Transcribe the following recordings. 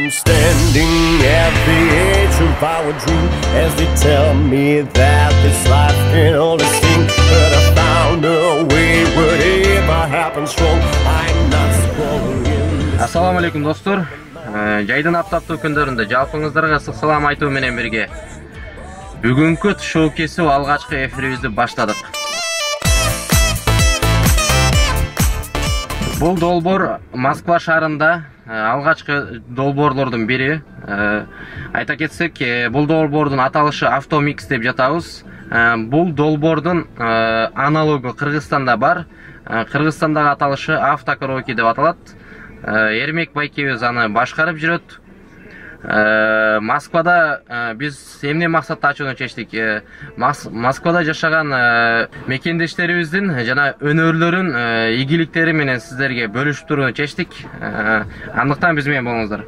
I'm standing at the edge of our dream as they tell me that this life can only sting, but I found a way whatever happens wrong I'm not swallowing. Assalamu alaikum достор. Жайдын аптаптуу күндөрүндө жалпыңыздарга ысык салам айтуу менен бирге бүгүнкү шоу кесип алгачкы эфирибизди баштадык. Бул долбоор Москва шаарында алгачкы долбоорлордун бири. Айта кетсек, бул долбоордун аталышы Автомикс деп жатабыз. Бул долбоордун аналогу Кыргызстанда бар. Кыргызстандагы аталышы Автокараоке деп аталат. Эрмек Байкебиз аны башкарып жүрөт. Москвада биз эмне максатта ачууну чечтик? Москвада жашаган мекендештерибиздин жана өнөрлөрүн ийгиликтери менен сиздерге бөлүшүп турууну чечтик. Андыктан биз менен болуңуздар.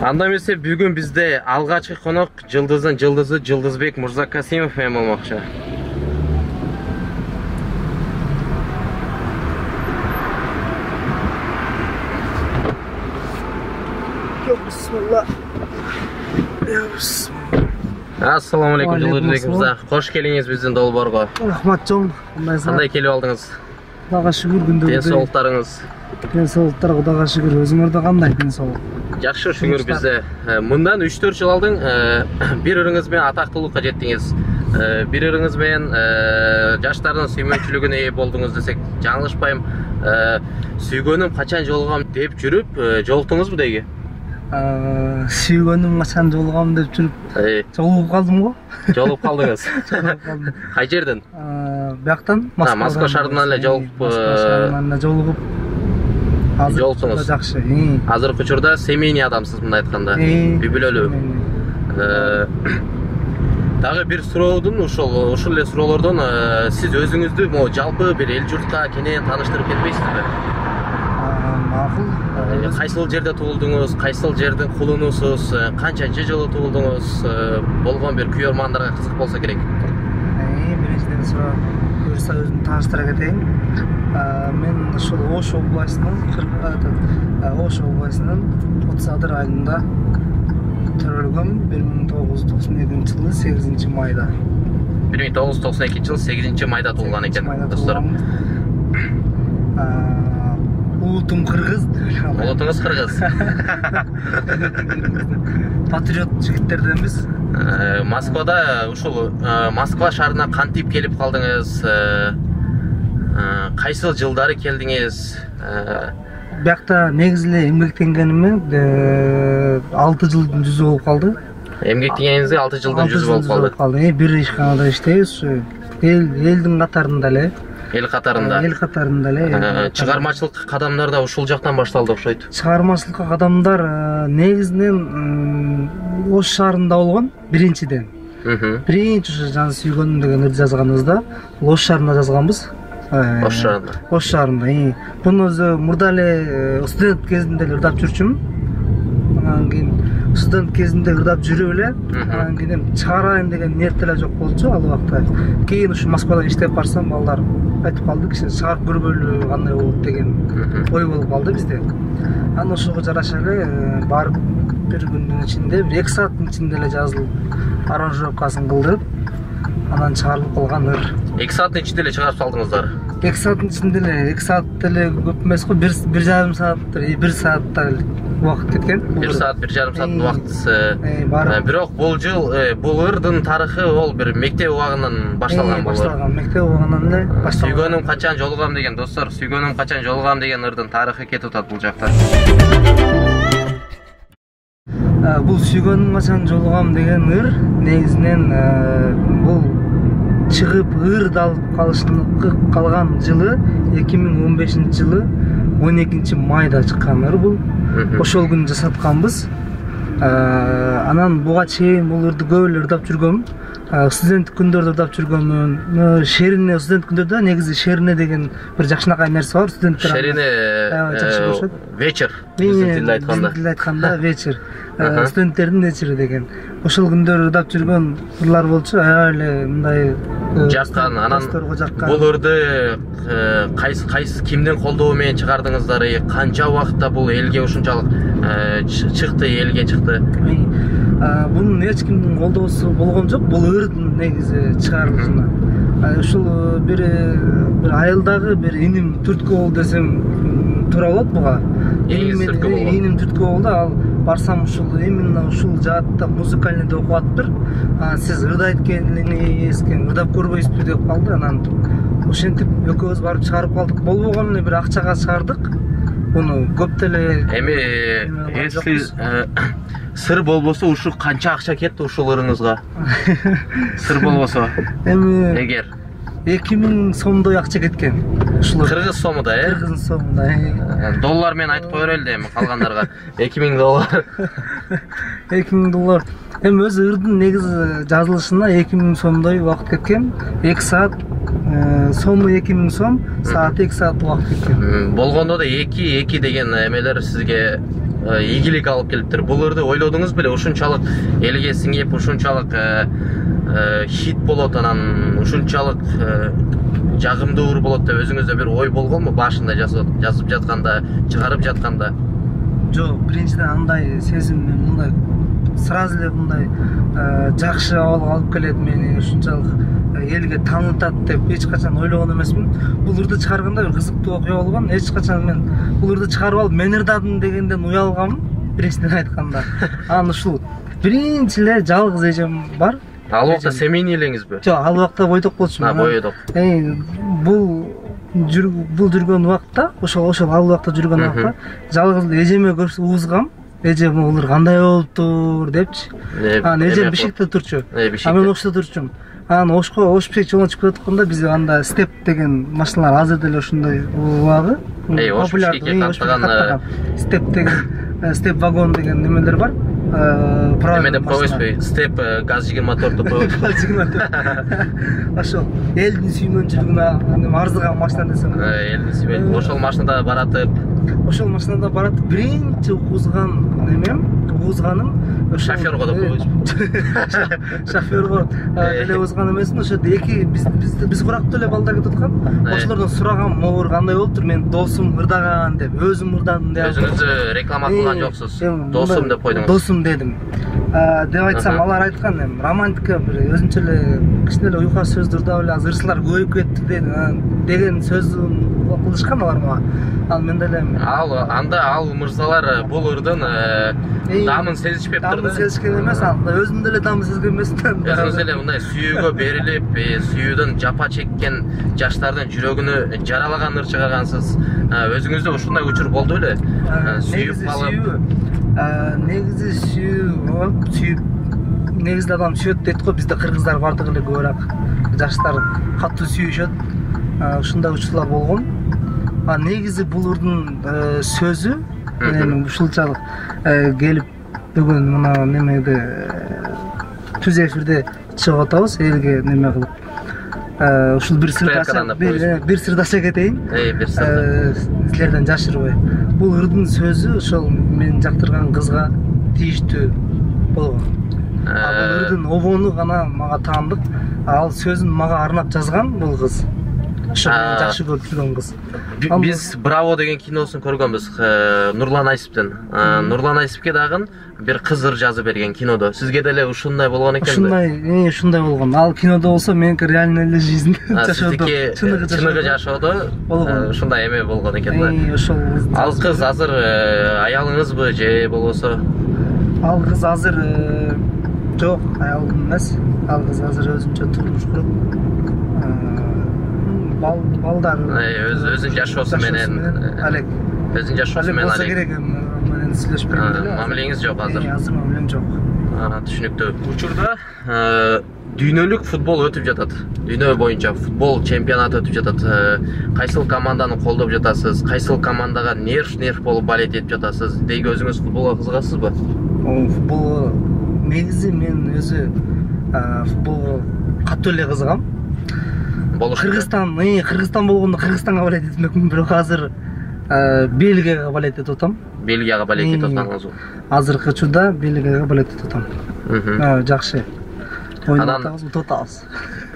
Анда эмесе бүгүн бизде алгачкы конок Жылдыздын жылдызы Жылдызбек Мырзакасимов менен болмокчу. Assalamu alaikum Жылдызбек мырза. Кош келиңиз биздин долбоорго. Рахмат жон. Кандай келип алдыңыз? Кудайга шүгүр күндөрдө. Денсаулыктарыңыз? Денсаулыктар Кудайга шүгүр. Өзүңөрдө кандай денсаулык? Жакшы шүгүр бизде. Мындан 3-4 жыл алдың бир ырыңыз менен атактуулукка жеттиңиз. Бир ырыңыз менен жаштардын сүймөнчүлүгүнө ээ болдуңуз десек жаңылышпайм. Сүйгөнүм качан жолугам деп жүрүп жолуктуңузбу деги? Сүйгөнүм качан жолугам деп жүрүп жолугуп калдым го. Жолугуп калдыңыз. Кай жерден? Бияктан, Москва шаарынан эле жолугуп. Жолсуңуз. Жакшы. Азыркы учурда семейный адамсыз мындай айтканда. Үй бүлөлүү. Дагы бир суроодон ушул эле суроолордон сиз өзүңүздү могу жалпы бир эл журтка кенен тааныштырып кетпейсизби? Макул. Кайсыл жерде туулдуңуз, кайсыл жердин кулунусуз, канчанчы жылы туулдуңуз, болгон бир күйөрмандарга кызык болсо керек. Биринчиден суроо көрсө өзүмдү тааныштыра кетейин. Мен ушул Ош областынын 30 адыр айылында төрөлгөм 1992 жылы 8 майда. 1992 жылы 8 майда туулган экен, достор. Улутум кыргыз. Улутуңуз кыргыз. Патриот жигиттерденбиз. Москвада ушул Москва шаарына кантип келип калдыңыз? Кайсыл жылдары келдиңиз? Биякта негизи эле эмгектенгениме 6 жылдын жүзү болуп калды. Эмгектенгениңизде 6 жылдын жүзү болуп калды. Бир ишканада иштейбиз. Элдин катарында эле. Эл катарында. Эл катарында эле. Чыгармачылык кадамдар да ушул жактан башталды окшойт. Чыгармачылык кадамдар негизинен Ош шаарында болгон биринчиден. Биринчи жана сүйгөнүм деген ырды жазганыбызда Ош шаарында жазганбыз. Ош шаарында. Ош шаарында. Буну өзү мурда эле студент кезинде ырдап жүрчүмүн. Анан кийин студент кезинде ырдап жүрүп эле, анан кийин чыгарайын деген ниет эле жок болчу ал убакта. Кийин ушу Москвада иштеп барсам, балдар айтып калды, киши чыгарып көрбөйлү кандай болот деген ой болуп калды бизде. Анан ошого жараша эле барып бир күндүн ичинде, 2 сааттын ичинде эле жазылып, аранжировкасын кылдырып, анан чыгарылып калган ыр. 2 сааттын ичинде эле чыгарып салдыңыздар. 2 сааттын ичинде эле, 2 саат эле көп эмес го, 1,5 саат, 1 саатта убакыт кеткен. 1 саат, 1,5 саат убакыт. Бирок бул жыл бул ырдын тарыхы ол бир мектеп убагынан башталган болот. Башталган, мектеп убагынан эле башталган. Сүйгөнүм качан жолугам деген достор, сүйгөнүм качан жолугам деген ырдын тарыхы кетип атат бул жакта. Бул сүйгөнүм качан жолугам деген ыр негизинен бул чыгып ырд алып калган жылы 2015 жылы 12 майда чыккан ыр бул. Ошол күнү жасатканбыз. Анан буга чейин бул ырды көп эле ырдап жүргөм. Студенттик күндөрдө ырдап жүргөм. Шерине студент күндөрдө негизи шерине деген бир жакшынакай нерсе бар. Студенттер шерине вечер. Биздин тилде айтканда вечер. Студенттердин вечери деген. Ошол күндөрү ырдап жүргөн ырлар болчу. Аябай эле мындай жаккан. Анан досторго жаккан. буларды кайсы кимдин колдоо менен чыгардыңыздар? Канча убакытта бул элге ушунчалык чыкты, элге чыкты? Bunun эч кимдин колдоосу болгон жок. Бул ырдын негизи чыгарылышына. Ушул бир айылдагы бир иним түрткү болду десем туура болот буга. Иним түрткү болду. Ал барсам ушул именно ушул жаатта музыкальныйда окуп атыптыр. Сиз ырда айткениңиз экен, ырдап көрбөйсүзбү деп калды. Анан ошентип экөөбүз барып чыгарып калдык. Болбогон эле бир акчага чыгардык. Буну көп деле если сыр болбосо ушу канча акча кетти ушул ырыңызга? Сыр болбосо. Эгер 2000 сомдой акча кеткен. Кыргыз сомуда, Кыргыз сомуда. Доллар менен айтып коер эле эми калгандарга. 2000 доллар. 2000 доллар. Эми өзү ырдын негизи жазылышына 2000 сомдой убакыт кеткен. 2 саат сому 2000 сом, сааты 2 саат убакыт кеткен. Болгондо да 2 деген эмелер сизге ийгилик алып келиптир. Бул ырды ойлодуңуз беле? Ушунчалык элге сиңип, ушунчалык хит болот, анан ушунчалык жагымдуу болот деп өзүңүздө бир ой болгонбу башында жазып жатканда, чыгарып жатканда? Жок, биринчиден андай сезим, мындай сразу эле мындай жакшы абалга алып келет мени, ушунчалык элге таанытат деп эч качан ойлогон эмесмин. Бул ырды чыгарганда бир кызыктуу окуя болгон. Эч качан мен бул ырды чыгарып алып мен ырдадым дегенден уялгам, биринчиден айтканда. Анан ушул биринчи эле жалгыз эжем бар. Ал убакта семейный элеңизби? Жок, ал убакта бойдок болчумун. Бойдок. Бул жүргөн убакта, ошол ал убакта жүргөн убакта жалгыз эле эжеме көрсө уузгам. Эжем улар кандай болуптур депчи. Анан эжем бишикте турчу. Мен ошто турчумун. Анан Ошбек жолуна чыгып жатканда биз анда степ деген машиналар азыр деле ошондой убагы. Популярдуу каттаган степ деген степ вагон деген немелер бар. Эме деп койбойсузбу? Степ газ 24 коюп. Ошол элдин сүймөнчүлүгүнө арзыган машина десем. Элдин сүймөнчүлүгү. Ошол машинада баратып. Ошол машинада баратып биринчи уузганым шофёрго деп койбойсузбу? Шофёрго эле уузган эмесмин. Ошодо биз курактуу эле балдар кетип аткан. Ошолордон сурагам, могур кандай болуптур? Мен досум ырдаган деп, өзүм ырдадым деп. Өзүңүздү реклама кылган жоксуз. Досум деп койдуңуз. Досум дедим. Деп айтсам алар айткан эми романтика бир өзүнчө эле кичине эле уйка сөздү ырдап эле азыр ырсылар көбөйүп кетти деген сөздү кылышкан алар мага. Ал мен деле ал мырзалар бул ырдын дамын сезишпептир да. Дамын сезишкен эмес, өзүм деле дамын сезген эмесмин. Өзүңүз эле мындай сүйүүгө берилип, сүйүүдөн жапа чеккен жаштардын жүрөгүнө жаралаган ыр чыгаргансыз. Өзүңүздө ушундай учур болду эле? Сүйүп калып. Негизи сүйүп негизде адам сүйөт дейт го, бизде кыргыздар бардыгы эле көбүрөөк жаштар катуу сүйүшөт. Ушундай учурлар болгон. Негизи бул ырдын сөзү ушунчалык келип бүгүн мына немеде түз эфирде чыгып атабыз, элге неме кылып. Ушул бир сырдаша кетейин. Бир сырда. Силерден жашырбай. Бул ырдын сөзү ошол мен жактырган кызга тийиштүү болгон. Бул ырдын обону гана мага таандык. Ал сөзүн мага арнап жазган бул кыз. Ошо мен жакшы көрүп жүргөн кыз. Биз Браво деген киносун көргөнбүз Нурлан Айсиптен. Нурлан Айсипке дагы бир кыз ыр жазып берген кинодо. Сизге деле ушундай болгон экенби? Ушундай болгон. Ал кинодо болсо меники реально эле жизнь жашоодо. Чыныгы жашоодо ушундай эме болгон экен да. Ошол. Ал кыз азыр аялыңызбы же болбосо? Ал кыз азыр жок, аялым эмес. Ал кыз азыр өзүнчө турмуш куруп балдар өзүн жашоосу менен алек. Өзүн жашоосу менен алек. Керек менен сүйлөшпөйм эле. Мамилеңиз жок азыр. Азыр мамилем жок. Түшүнүктүү. Учурда дүйнөлүк футбол өтүп жатат. Дүйнө боюнча футбол чемпионаты өтүп жатат. Кайсыл команданы колдоп жатасыз? Кайсыл командага нерв болуп болет этип жатасыз? Деги өзүңүз футболго кызыгасызбы? Футболго негизи мен өзү футболго катуу эле кызыгам. Кыргызстан болгондо Кыргызстанга болет этмекмин, бирок азыр Бельгияга болет этип атам. Бельгияга болет этип атасыңызбы? Азыркы учурда Бельгияга болет этип атам. Жакшы. Ойнап атабыз, утуп атабыз.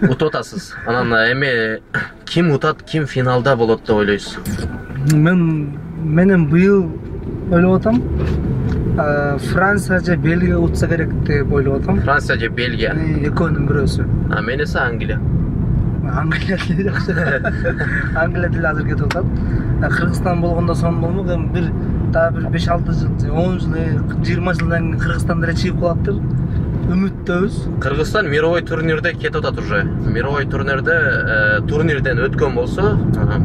Утуп атасыз. Анан эми ким утат, ким финалда болот деп ойлойсуз? Менен быйыл ойлоп атам. Франция же Бельгия утса керек деп ойлоп атам. Франция же Бельгия. Экөөнүн бирөөсү. Мен эсе Англия. Англия тили жакшы. Англия тили азыр кетип атат. Кыргызстан болгондо сон болмок, эми бир 5-6 жыл, 10 жыл, 20 жылдан кийин Кыргызстан деле чыгып калаттыр. Үмүттөбүз. Кыргызстан мировой турнирде кетип атат уже. Мировой турнирден өткөн болсо,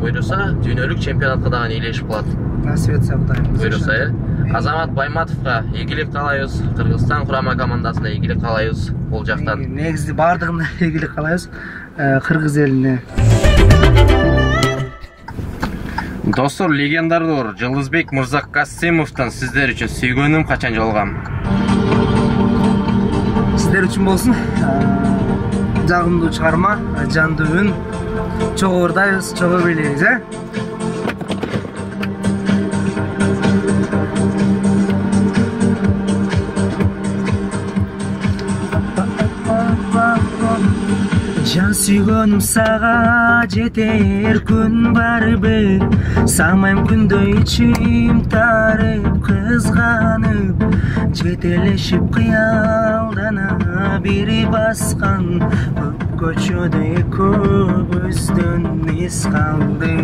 буйруса дүйнөлүк чемпионатка дагы ээлешип калат. Насип этсе Кудайым. Буйруса, Азамат Байматовго ийгилик каалайбыз. Кыргызстан курама командасына ийгилик каалайбыз бул жактан. Негизи бардыгына ийгилик каалайбыз. Кыргыз элине. Достор, легендардор Жылдызбек Мырзакасымовдон сиздер үчүн сүйгөнүм качан жолгам. Сиздер үчүн болсун. Жагымдуу чыгарма, жандуу үн. Чогуу ырдайбыз, чогуу бийлейбиз, Жан сүйгөнүм сага жетер күн барбы, самайм күндөй ичим тарып кызганып, жетелешип кыялдана бири баскан, көп көчөдө көбүздөн эс калды.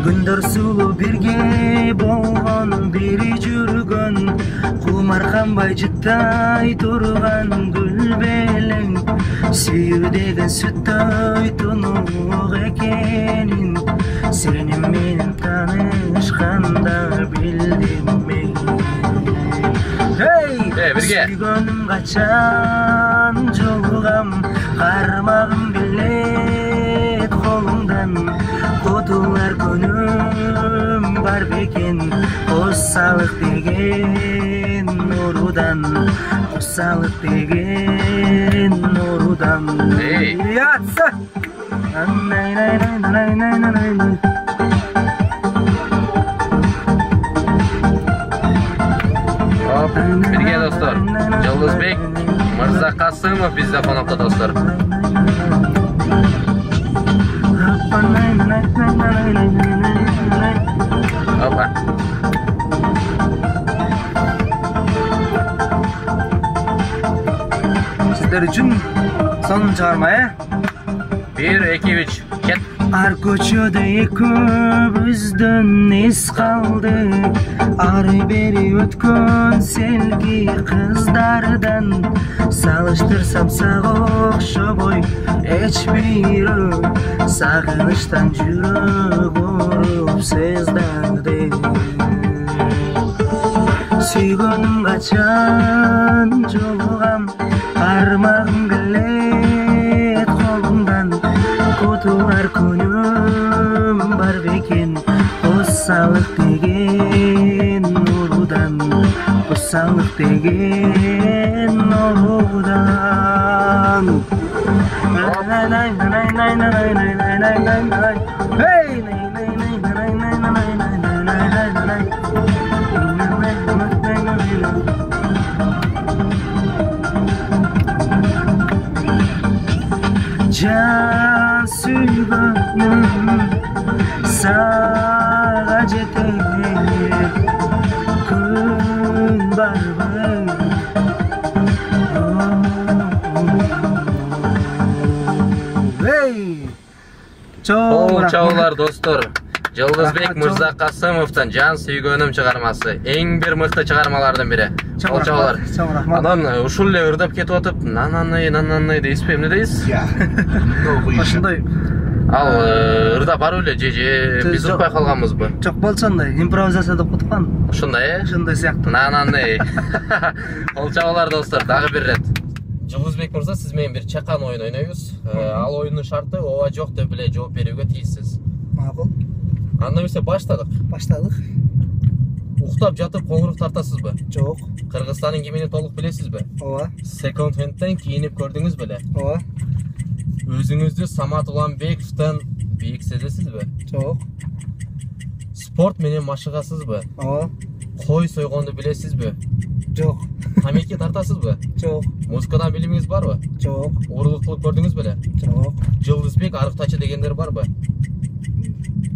Күндөр сулуу бирге болгон, бири жүргөн, кумар канбай жыттай турган гүл белең, сүйүү деген сүттөй тунук экенин, сени менен таанышканда билдим мен. Бирге. Сүйгөнүм качан жолугам, кармагым келет колуңдан, кутулар күнүм бар бекен, кусалык деген нурудан, кусалык деген нурудан. Ятса! Бирге достор, Жылдызбек Мырзакасымов бизде конокто достор. Опа. Сиздер үчүн сонун чыгарма, 1, 2, 3, кет. Ар көчөдө экөөбүздөн эс калды, ары бери өткөн селки кыздардан, салыштырсам сага окшобой эч бирөө, сагынычтан жүрөк ооруп сыздады. Сүйгөнүм качан жолугам, кармагым келет колуңдан, кутулар күнүм бар бекен, кусалык деген нурудан, кусалык деген нурудан. Жан сүйгөнүм сага жетер күн барбы. Чоулар достор, Жылдызбек Мырзакасымовдон Жан сүйгөнүм чыгармасы эң бир мыкты чыгармалардын бири. Чоулар. Анан ушул эле ырдап кетип атып, нананай дейсизби, эмне дейсиз? Ошондой. Ал ырдап барып эле же биз укпай калганбызбы? Жок, болчу андай, импровизация деп коткан. Ошондой, Ошондой сыяктуу. Нананай. Чоулар достор, дагы бир рет. Жылдызбек мырза, сиз менен бир чакан оюн ойнойбуз. Ал оюндун шарты ооба жок деп эле жооп берүүгө тийиссиз. Макул. Анда эмесе баштадык. Уктап жатып коңурук тартасызбы? Жок. Кыргызстандын кимини толук билесизби? Ооба. Second hand'тен кийинип көрдүңүз беле? Ооба. Өзүңүздү Самат Уланбековдон бийик сезесизби? Жок. Спорт менен машыгасызбы? Ооба. Кой сойгонду билесизби? Жок. Тамеки тартасызбы? Жок. Музыкадан билимиңиз барбы? Жок. Уурулук кылып көрдүңүз беле? Жок. Жылдызбек, Арыктачы дегендер барбы?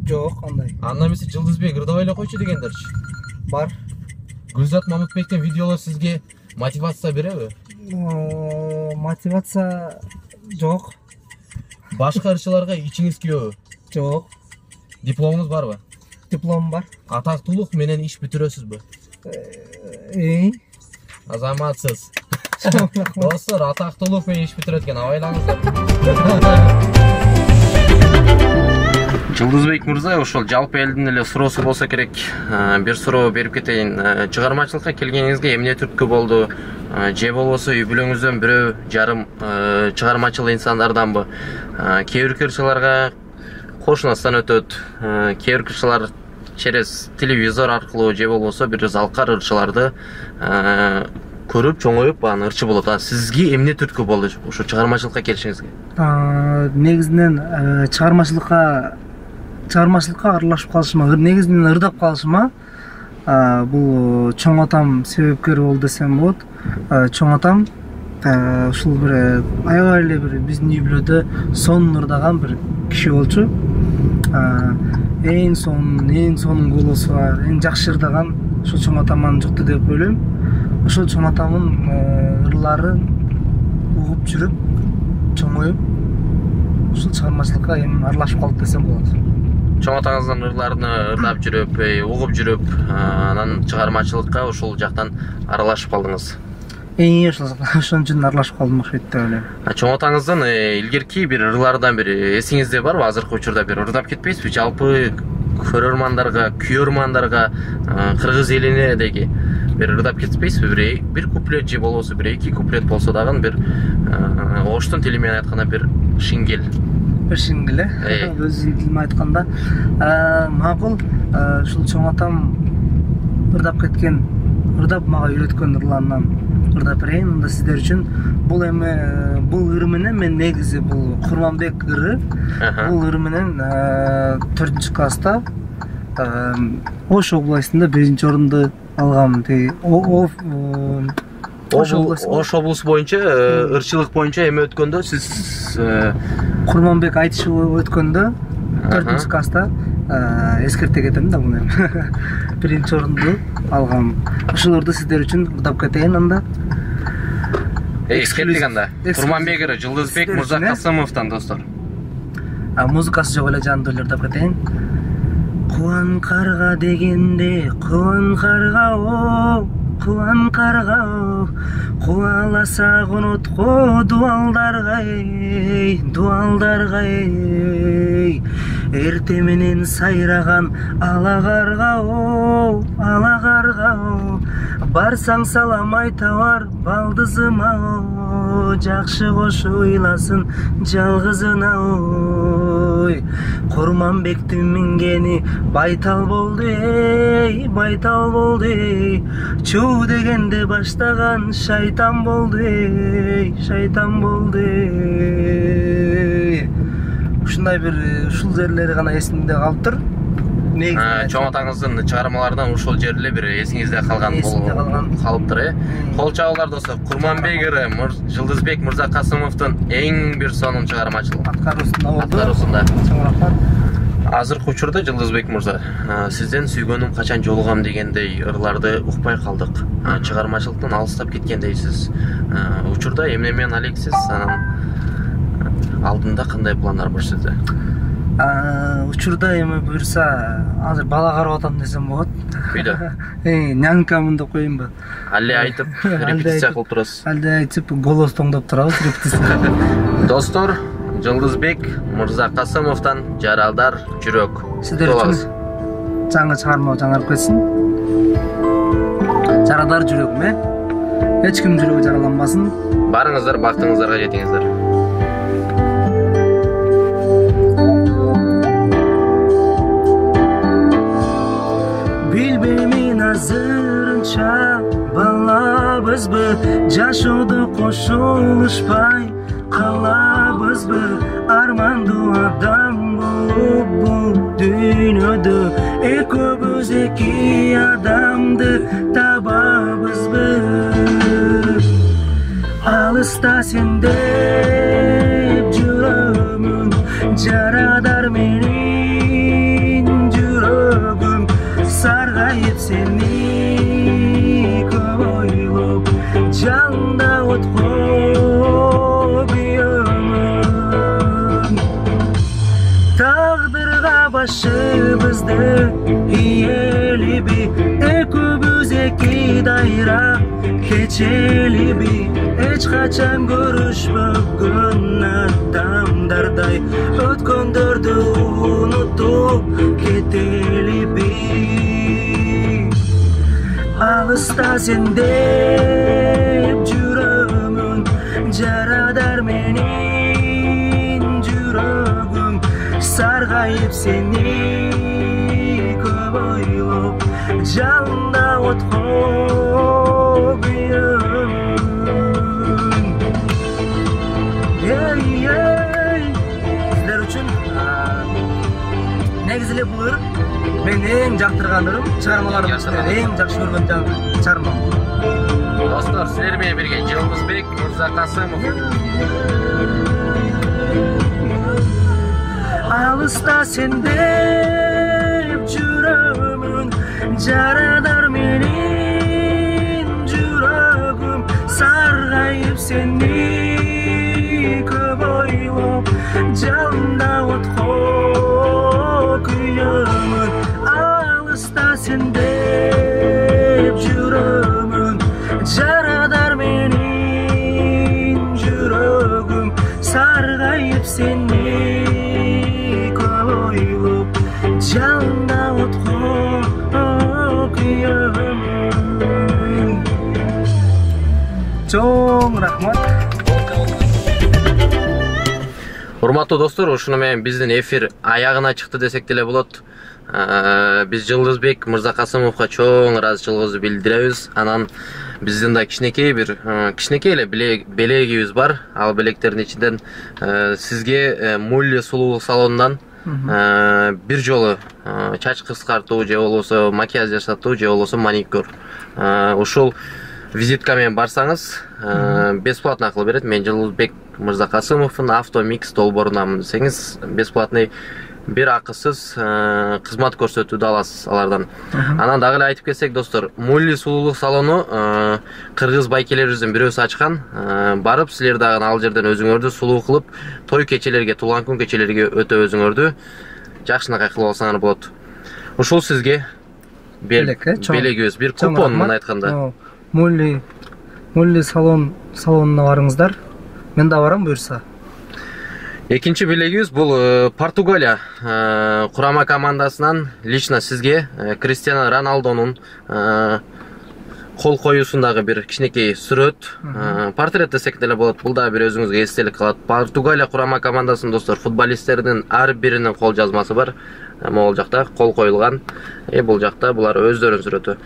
Жок, андай. Андан эмесе Жылдызбек ырдабай эле койчу дегендерчи? Бар. Гүлзат Мамытбектин видеолору сизге мотивация береби? Мотивация жок. Башка ырчыларга ичиңиз күйөбү? Жок. Дипломуңуз барбы? Диплом бар. Атактуулук менен иш бүтүрөсүзбү? Азаматсыз. Достор, атактуулук менен иш бүтүрөт экен, абайлаңыздар. Жылдызбек мырза, ошол жалпы элдин эле суроосу болсо керек. Бир суроо берип кетейин. Чыгармачылыкка келгениңизге эмне түрткү болду? Же болбосо үй бүлөңүздөн бирөө жарым чыгармачыл инсандарданбы? Кээ бир ырчыларга кошунастан өтөт. Кээ бир ырчылар через телевизор аркылуу же болбосо бир залкар ырчыларды көрүп чоңоюп анан ырчы болот. Сизге эмне түрткү болду ушу чыгармачылыкка келишиңизге? Негизинен чыгармачылыкка аралашып калышыма, негизинен ырдап калышыма бул чоң атам себепкер болду десем болот. Чоң атам ушул бир аябай эле бир биздин үй бүлөдө сонун ырдаган бир киши болчу. Эң сонун голосу бар, эң жакшы ырдаган ошол чоң атаман жокто деп ойлойм. Ошол чоң атамдын ырларын угуп жүрүп, чоңоюп, ушул чыгармачылыкка эми аралашып калдык десем болот. Чоң атаңыздын ырларына ырдап жүрүп, угуп жүрүп, анан чыгармачылыкка ушул жактан аралашып калдыңыз. Ошон үчүн аралашып калдым окшойт деп ойлойм. Чоң атаңыздын илгерки бир ырлардан бири эсиңизде барбы? Азыркы учурда бир ырдап кетпейсизби? Жалпы көрөрмандарга, күйөрмандарга, кыргыз элине деги бир ырдап кетпейсизби? Бир куплет же болбосо бир эки куплет болсо дагы бир оштун тили менен айтканда бир шиңгел. Бир шиңгел, өзүнүн тилимен айтканда, макул. Ушул чоң атам ырдап мага үйрөткөн ырларынан ырдап берейин. Анда сиздер үчүн бул ыр менен мен негизи бул Курманбек ыры. Бул ыр менен 4-класста Ош областында 1-орунду алгам. Ош облусу боюнча ырчылык боюнча эме өткөндө сиз Курманбек айтышы өткөндө 4-класста эскерте кетем да муну. 1-орунду алгам. Ошолорду сиздер үчүн ырдап кетейин анда. Эскерттик анда. Курманбек ыры Жылдызбек Мырзакасымовдон достор. Музыкасы жок эле жанды ырдап кетейин. Куан карга дегенде, куан карга о, куан карга о, куаласа конотко дуалдарга эй, эрте менен сайраган ала карга о, барсаң салам айта бар балдызыма о, жакшы кош ыйласын жалгызына ой. Курманбектин мингени байтал болду эй, чуу дегенде баштаган шайтан болду эй, Ушундай бир ушул жерлери гана эсимде калыптыр. Чоң атаңыздын чыгармаларынан ушул жерде бир эсиңизде калган калыптыр, Кол чабуулар достор. Курманбек ыры Жылдызбек Мырзакасымовдун эң бир сонун чыгармачылык аткаруусунда. Азыркы учурда Жылдызбек мырза, сизден сүйгөнүм качан жолугам дегендей ырларды укпай калдык. Чыгармачылыктан алыстап кеткендейсиз. Учурда эмне менен алексиз? Анан алдында кандай пландар бар сизде? Учурда эми буюрса, азыр бала карап атам десем болот. Үйдө. Нянкамын деп коеюнбу? Алле айтып, репетиция кылып турасыз. Алле айтып, голос тоңдоп турабыз репетиция. Достор, Жылдызбек Мырзакасымовдон Жаралдар жүрөк. Сиздер үчүн жаңы чыгарма жаңырып кетсин. Жаралдар жүрөкүм, эч ким жүрөгү жараланбасын. Барыңыздар, бактыңыздарга жетиңиздер. Билбеймин азырынча балабызбы, жашоодо кошулушпай калабызбы, армандуу адам болуп бул дүйнөдө экөөбүз эки адамды табабызбы алыста сенде жүрөмүн жарадар менин жүрөгүм саргайып сени көп ойлоп жанымда отко күйөмүн тагдырга башыбызды ийелиби экөөбүз эки дайра кечелиби эч качан көрүшпөгөн адамдардай өткөндөрдү унутуп кетелиби алыста сендеп жүрөмүн жарадар менин жүрөгүм саргайып сени көп ойлоп жанымда отко күйөмүн сиздер үчүн негизи эле бул ыр мен эң жактырган ырым чыгармаларымдын ичинен эң жакшы көргөн чыгармам достор силер менен бирге Жылдызбек Мырзакасымов алыста сендеп жүрөмүн жарадар менин жүрөгүм саргайып сени көп ойлоп жанымда отко күйөмүн алыста сендеп жүрөмүн жарадар менин жүрөгүм саргайып сени көп ойлоп жанымда отко күйөмүн чоң рахмат. Урматтуу достор, ушуну менен биздин эфир аягына чыкты десек деле болот. Биз Жылдызбек Мырзакасымовго чоң ыраазычылыгыбызды билдиребиз. Анан биздин да кичинекей эле белегибиз бар. Ал белектердин ичинен сизге Мулли сулуулук салонунан бир жолу чач кыскартуу же болбосо макияж жасатуу же болбосо маникюр. Ушул визитка менен барсаңыз бесплатно кылып берет. Мен Жылдызбек Мырзакасымовдун Автомикс долбоорунан десеңиз бесплатный бир акысыз кызмат көрсөтүүдө аласыз алардан. Анан дагы эле айтып кетсек достор, Мулли сулуулук салону кыргыз байкелерибиздин бирөөсү ачкан. Барып силер дагы ал жерден өзүңөрдү сулуу кылып, той кечелерге, туулган күн кечелерге өтө өзүңөрдү жакшынакай кылып алсаңар болот. Ушул сизге белегибиз, бир купон мына айтканда. Мулли салонуна барыңыздар. Мен да барам буюрса. Экинчи белегибиз бул Португалия курама командасынан лично сизге Криштиану Роналдонун кол коюусундагы бир кичинекей сүрөт, портрет десек деле болот. Бул да бир өзүңүзгө эстелик калат. Португалия курама командасынын достор футболисттердин ар биринин кол жазмасы бар. Могул жакта кол коюлган. Бул жакта булар өздөрүнүн сүрөтү.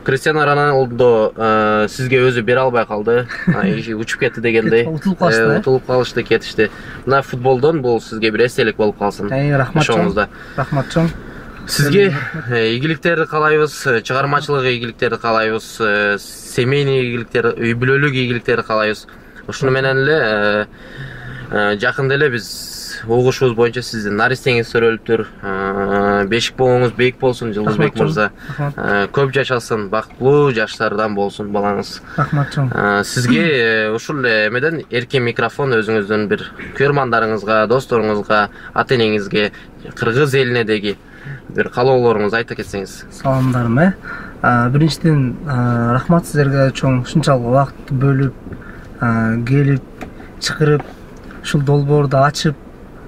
Криштиану Роналдо сизге өзү бере албай калды. Учуп кетти дегендей. Утулуп калышты, кетишти. Мына футболдон бул сизге бир эстелик болуп калсын. Рахмат чоң. Рахмат чоң. Сизге ийгиликтерди каалайбыз, чыгармачылык ийгиликтерди каалайбыз, семейный ийгиликтер, үй бүлөлүк ийгиликтерди каалайбыз. Ушуну менен эле жакында эле биз угушубуз боюнча сиздин наристеңиз төрөлүптүр. Бешик бооңуз бейик болсун, Жылдызбек мырза. Көп жашасын, бактылуу жаштардан болсун балаңыз. Рахмат чоң. Сизге ушул эмеден эркен микрофон өзүңүздүн бир көрмандарыңызга, досторуңузга, ата-энеңизге, кыргыз элинедеги бир каалоолоруңузду айта кетсеңиз. Саламдарым. Биринчиден рахмат сиздерге чоң, ушунчалык убакыт бөлүп, келип, чакырып, ушул долбоорду ачып,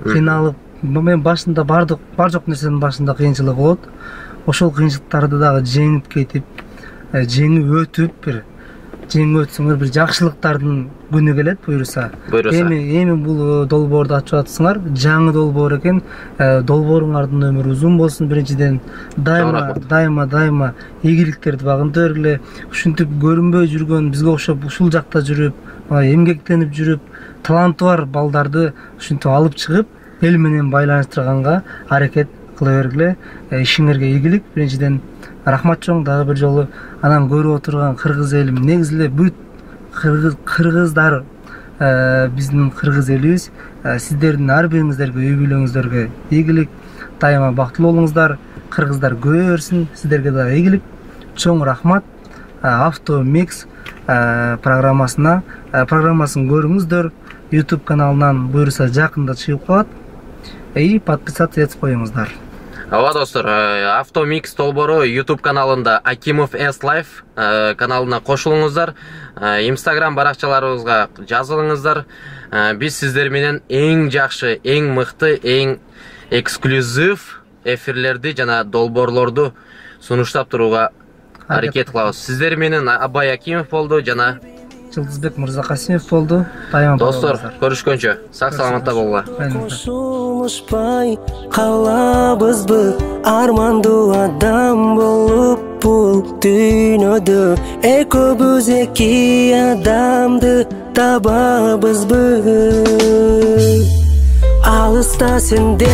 кыйналып, мен башында бар жок нерсенин башында кыйынчылык болот. Ошол кыйынчылыктарды дагы жеңип кетип, жеңип өтүп, жеңип өтсөңөр бир жакшылыктардын күнү келет буюрса. Эми бул долбоорду ачып атсыңар, жаңы долбоор экен. Долбооруңардын өмүрү узун болсун. Биринчиден дайыма ийгиликтерди багынта бергиле. Ушинтип көрүнбөй жүргөн, бизге окшоп ушул жакта жүрүп, эмгектенип жүрүп, таланты бар балдарды ушинтип алып чыгып, эл менен байланыштырганга аракет кыла бергиле. Ишиңерге ийгилик. Биринчиден рахмат чоң дагы бир жолу. Анан көрүп отурган кыргыз элим, негизи эле бүт кыргыздар, биздин кыргыз элибиз, сиздердин ар бириңиздерге, үй бүлөңүздөргө ийгилик, дайыма бактылуу болуңуздар, кыргыздар көбөйө берсин, сиздерге дагы ийгилик. Чоң рахмат. Авто Микс программасын көрүңүздөр. YouTube каналынан буюрса жакында чыгып калат. И подписаться этип коюңуздар. Ооба достор, Авто Микс долбоору YouTube каналында Акимов S Life каналына кошулуңуздар. Instagram баракчаларыбызга жазылыңыздар. Биз сиздер менен эң жакшы, эң мыкты, эң эксклюзив эфирлерди жана долбоорлорду сунуштап турууга аракет кылабыз. Сиздер менен Абай Акимов болду жана Жылдызбек Мырзакасимов болду. Достор, көрүшкөнчө сак саламатта болгула. Кошулушпай калабызбы, армандуу адам болуп бул дүйнөдө. Экөөбүз эки адамды табабызбы. Алыста сенде